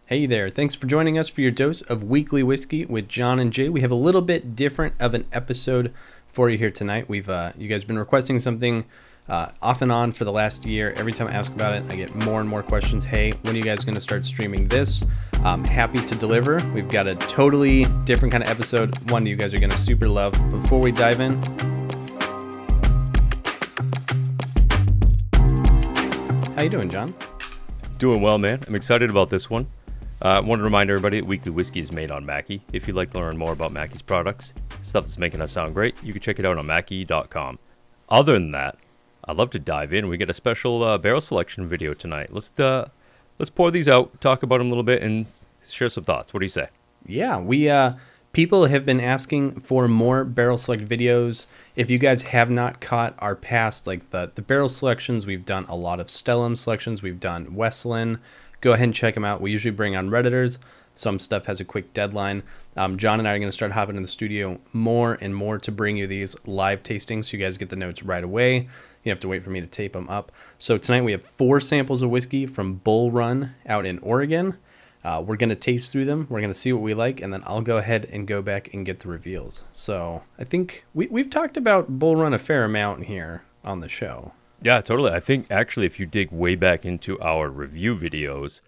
Hey there, thanks for joining us for your dose of weekly whiskey with John and Jay. We have a little bit different of an episode for you here tonight. You guys been requesting something off and on for the last year. Every time I ask about it, I get more and more questions. Hey, when are you guys going to start streaming this? I'm happy to deliver. We've got a totally different kind of episode, one you guys are going to super love. Before we dive in, how you doing, John? Doing well, man. I'm excited about this one. I want to remind everybody that Weekly Whiskey is made on Mackie. If you'd like to learn more about Mackie's products, stuff that's making us sound great, you can check it out on Mackie.com. Other than that, I'd love to dive in. We got a special barrel selection video tonight. Let's pour these out, talk about them a little bit, and share some thoughts. What do you say? Yeah, people have been asking for more barrel select videos. If you guys have not caught our past, like the barrel selections, we've done a lot of Stellum selections. We've done Westland. Go ahead and check them out. We usually bring on Redditors. Some stuff has a quick deadline. John and I are going to start hopping in the studio more and more to bring you these live tastings so you guys get the notes right away. You have to wait for me to tape them up. So tonight we have 4 samples of whiskey from Bull Run out in Oregon. We're going to taste through them. We're going to see what we like, and then I'll go ahead and go back and get the reveals. So I think we've talked about Bull Run a fair amount here on the show. Yeah, totally. I think actually if you dig way back into our review videos,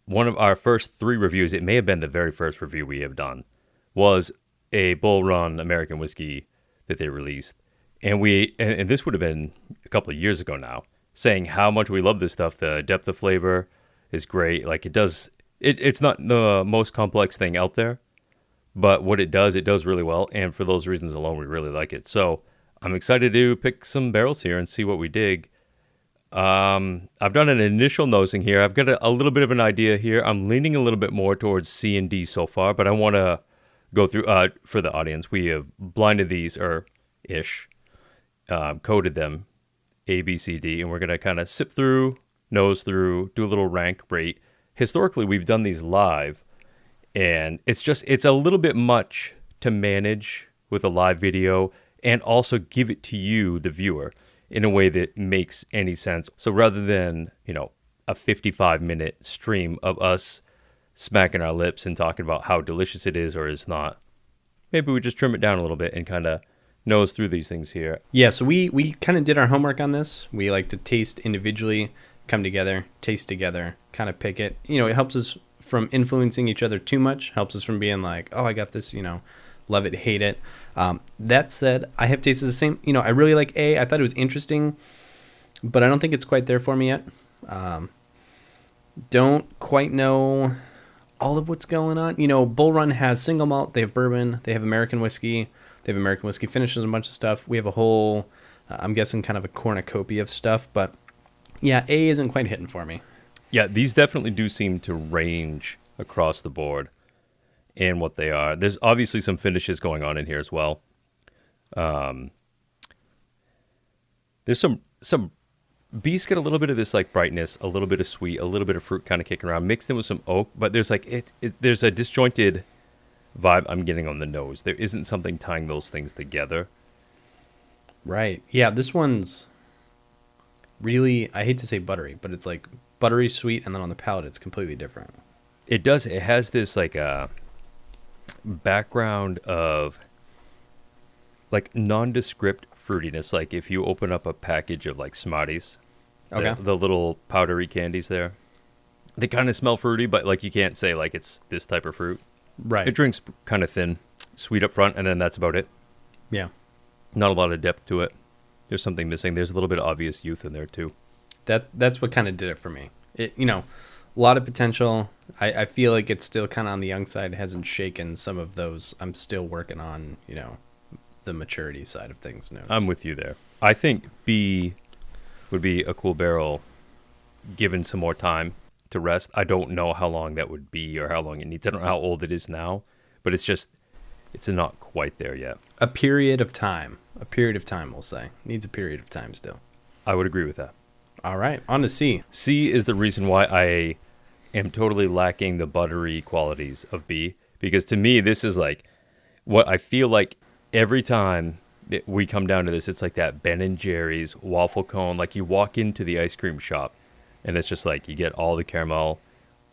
one of our first 3 reviews, it may have been the very first review we have done, was a Bull Run American whiskey that they released. And this would have been a couple of years ago now, saying how much we love this stuff. The depth of flavor is great. Like it's not the most complex thing out there, but what it does really well. And for those reasons alone, we really like it. So I'm excited to pick some barrels here and see what we dig. I've done an initial nosing here. I've got a little bit of an idea here. I'm leaning a little bit more towards C and D so far, but I want to go through, for the audience, we have blinded these, coded them A, B, C, D, and we're going to kind of sip through, nose through, do a little rank rate. Historically, we've done these live, and it's a little bit much to manage with a live video and also give it to you, the viewer, in a way that makes any sense. So rather than, a 55-minute stream of us smacking our lips and talking about how delicious it is or is not, maybe we just trim it down a little bit and kind of nose through these things here. Yeah, so we kind of did our homework on this. We like to taste individually, come together, taste together, kind of pick it. It helps us from influencing each other too much, helps us from being like, oh, I got this, love it, hate it. That said, I have tasted the same. I really like A. I thought it was interesting, but I don't think it's quite there for me yet. Don't quite know all of what's going on. Bull Run has single malt. They have bourbon. They have American whiskey. They have American whiskey finishes and a bunch of stuff. We have a whole, I'm guessing, kind of a cornucopia of stuff. But yeah, A isn't quite hitting for me. Yeah, these definitely do seem to range across the board and what they are. There's obviously some finishes going on in here as well. There's some B's get a little bit of this like brightness, a little bit of sweet, a little bit of fruit kind of kicking around, mixed in with some oak, but there's there's a disjointed vibe I'm getting on the nose. There isn't something tying those things together. Right. Yeah, this one's really, I hate to say buttery, but it's like buttery sweet, and then on the palate it's completely different. It has this like a background of like nondescript fruitiness. Like if you open up a package of like Smarties, okay, the little powdery candies there, they kind of smell fruity, but like you can't say like it's this type of fruit. Right. It drinks kind of thin, sweet up front, and then that's about it. Yeah. Not a lot of depth to it. There's something missing. There's a little bit of obvious youth in there too. That's what kind of did it for me. It, a lot of potential. I feel like it's still kind of on the young side. It hasn't shaken some of those. I'm still working on, the maturity side of things. Notes. I'm with you there. I think B would be a cool barrel given some more time to rest. I don't know how long that would be or how long it needs. I don't know how old it is now, but it's not quite there yet. A period of time, we'll say. Needs a period of time still. I would agree with that. All right, on to C. C is the reason why I am totally lacking the buttery qualities of B, because to me, this is like what I feel like every time that we come down to this, it's like that Ben & Jerry's waffle cone. Like you walk into the ice cream shop and it's just like you get all the caramel,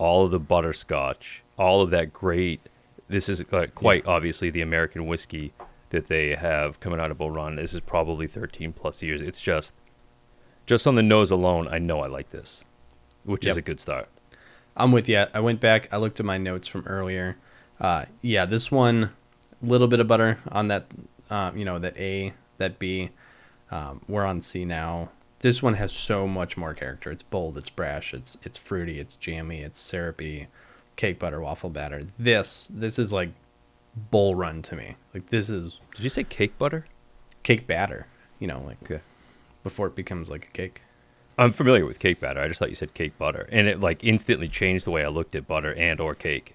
all of the butterscotch, all of that great. This is quite obviously the American whiskey that they have coming out of Bull Run. This is probably 13 plus years. It's just on the nose alone, I know I like this, which is a good start. I'm with you. I went back. I looked at my notes from earlier. Yeah, this one, a little bit of butter on that, that A, that B. We're on C now. This one has so much more character. It's bold, it's brash, it's fruity, it's jammy, it's syrupy, cake butter, waffle batter. This is like Bull Run to me. Like this is. Did you say cake butter? Cake batter. Okay. Before it becomes like a cake. I'm familiar with cake batter. I just thought you said cake butter, and it like instantly changed the way I looked at butter and or cake.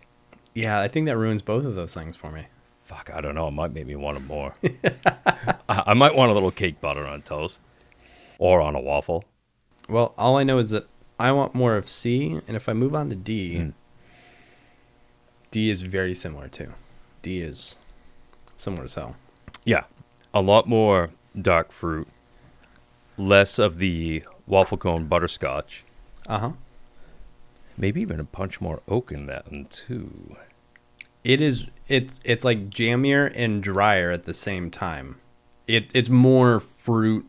Yeah, I think that ruins both of those things for me. Fuck, I don't know. It might make me want them more. I might want a little cake butter on toast or on a waffle. Well, all I know is that I want more of C, and if I move on to D, D is very similar too. D is similar as hell. Yeah, a lot more dark fruit, less of the waffle cone butterscotch. Uh-huh. Maybe even a punch more oak in that one too. It's like jammier and drier at the same time. It's more fruit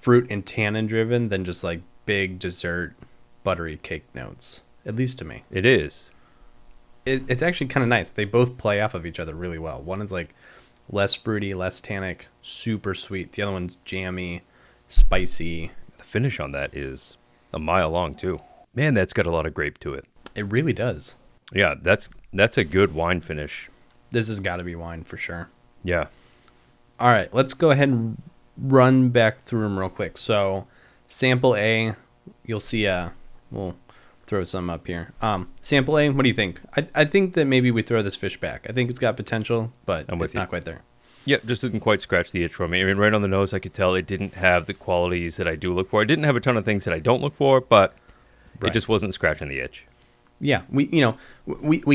and tannin driven than just like big dessert buttery cake notes, at least to me. It is. It's actually kind of nice. They both play off of each other really well. One is like less fruity, less tannic, super sweet. The other one's jammy, spicy. The finish on that is a mile long too. Man, that's got a lot of grape to it. It really does. Yeah, that's a good wine finish. This has got to be wine for sure. Yeah. All right, let's go ahead and run back through them real quick. So, sample A, you'll see we'll throw some up here. Sample A, what do you think? I think that maybe we throw this fish back. I think it's got potential, but it's not quite there. Yeah, just didn't quite scratch the itch for me. I mean, right on the nose, I could tell it didn't have the qualities that I do look for. I didn't have a ton of things that I don't look for, but it just wasn't scratching the itch. Yeah, we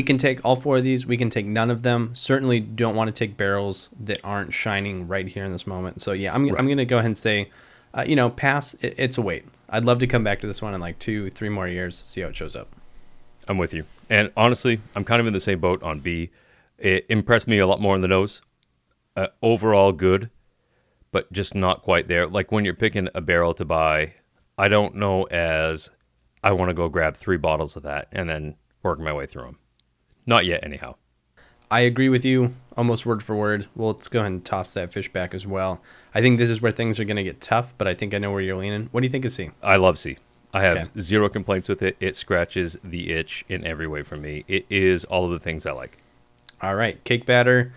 can take all four of these. We can take none of them. Certainly don't want to take barrels that aren't shining right here in this moment. So yeah, I'm going to go ahead and say, pass. It's a wait. I'd love to come back to this one in like 2-3 more years, see how it shows up. I'm with you. And honestly, I'm kind of in the same boat on B. It impressed me a lot more in the nose. Overall good, but just not quite there. Like when you're picking a barrel to buy, I don't know as I want to go grab 3 bottles of that and then work my way through them. Not yet, anyhow. I agree with you almost word for word. Well, let's go ahead and toss that fish back as well. I think this is where things are going to get tough, but I think I know where you're leaning. What do you think of C? I love C. I have zero complaints with it. It scratches the itch in every way for me. It is all of the things I like. All right. Cake batter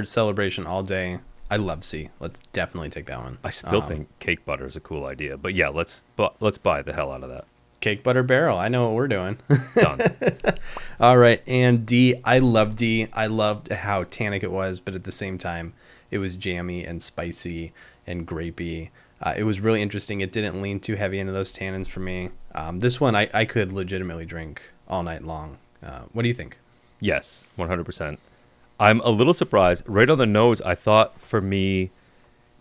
celebration all day. I love C. Let's definitely take that one. I still think cake butter is a cool idea, but yeah, let's buy the hell out of that. Cake butter barrel. I know what we're doing. Done. All right, and D. I love D. I loved how tannic it was, but at the same time, it was jammy and spicy and grapey. It was really interesting. It didn't lean too heavy into those tannins for me. This one I could legitimately drink all night long. What do you think? Yes, 100%. I'm a little surprised. Right on the nose, I thought for me,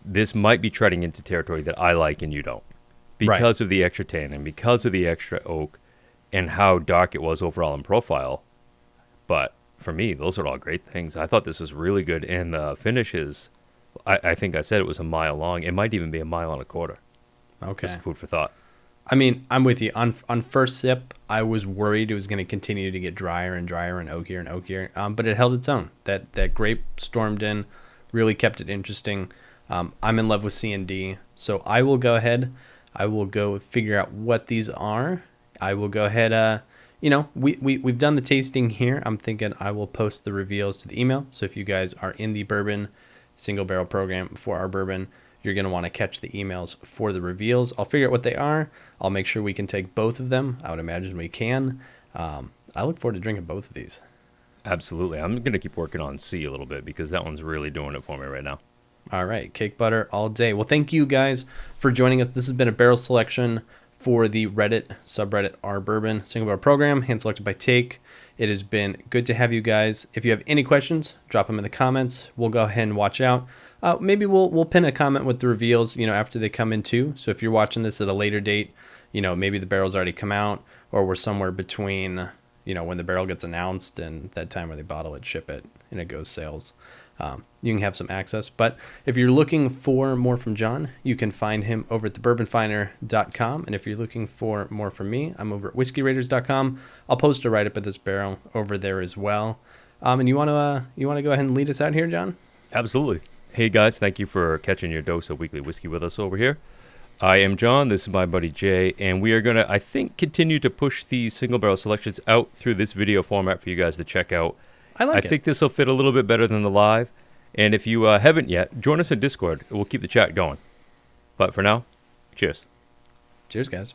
this might be treading into territory that I like and you don't. Because of the extra tannin, because of the extra oak, and how dark it was overall in profile. But for me, those are all great things. I thought this was really good. And the finish is, I think I said it was a mile long. It might even be 1.25 miles. Okay. Just food for thought. I mean, I'm with you. On first sip, I was worried it was going to continue to get drier and drier and oakier and oakier, but it held its own. That grape stormed in, really kept it interesting. I'm in love with C and D, so I will go ahead. I will go figure out what these are. I will go ahead. We've done the tasting here. I'm thinking I will post the reveals to the email. So if you guys are in the Bourbon Single Barrel Program for our bourbon, you're going to want to catch the emails for the reveals. I'll figure out what they are. I'll make sure we can take both of them. I would imagine we can. I look forward to drinking both of these. Absolutely. I'm going to keep working on C a little bit because that one's really doing it for me right now. All right. Cake butter all day. Well, thank you guys for joining us. This has been a barrel selection for the Reddit subreddit Our Bourbon Single Barrel Program, hand selected by Take. It has been good to have you guys. If you have any questions, drop them in the comments. We'll go ahead and watch out. Maybe we'll pin a comment with the reveals, after they come in too. So if you're watching this at a later date, maybe the barrel's already come out. or we're somewhere between, when the barrel gets announced and that time where they bottle it, ship it, and it goes sales. You can have some access. But if you're looking for more from John, you can find him over at thebourbonfinder.com. And if you're looking for more from me, I'm over at whiskeyraiders.com. I'll post a write-up of this barrel over there as well. And you want to go ahead and lead us out here, John? Absolutely. Hey, guys, thank you for catching your dose of weekly whiskey with us over here. I am John. This is my buddy Jay. And we are going to, I think, continue to push these single barrel selections out through this video format for you guys to check out. I think this will fit a little bit better than the live. And if you haven't yet, join us in Discord. We'll keep the chat going. But for now, cheers. Cheers, guys.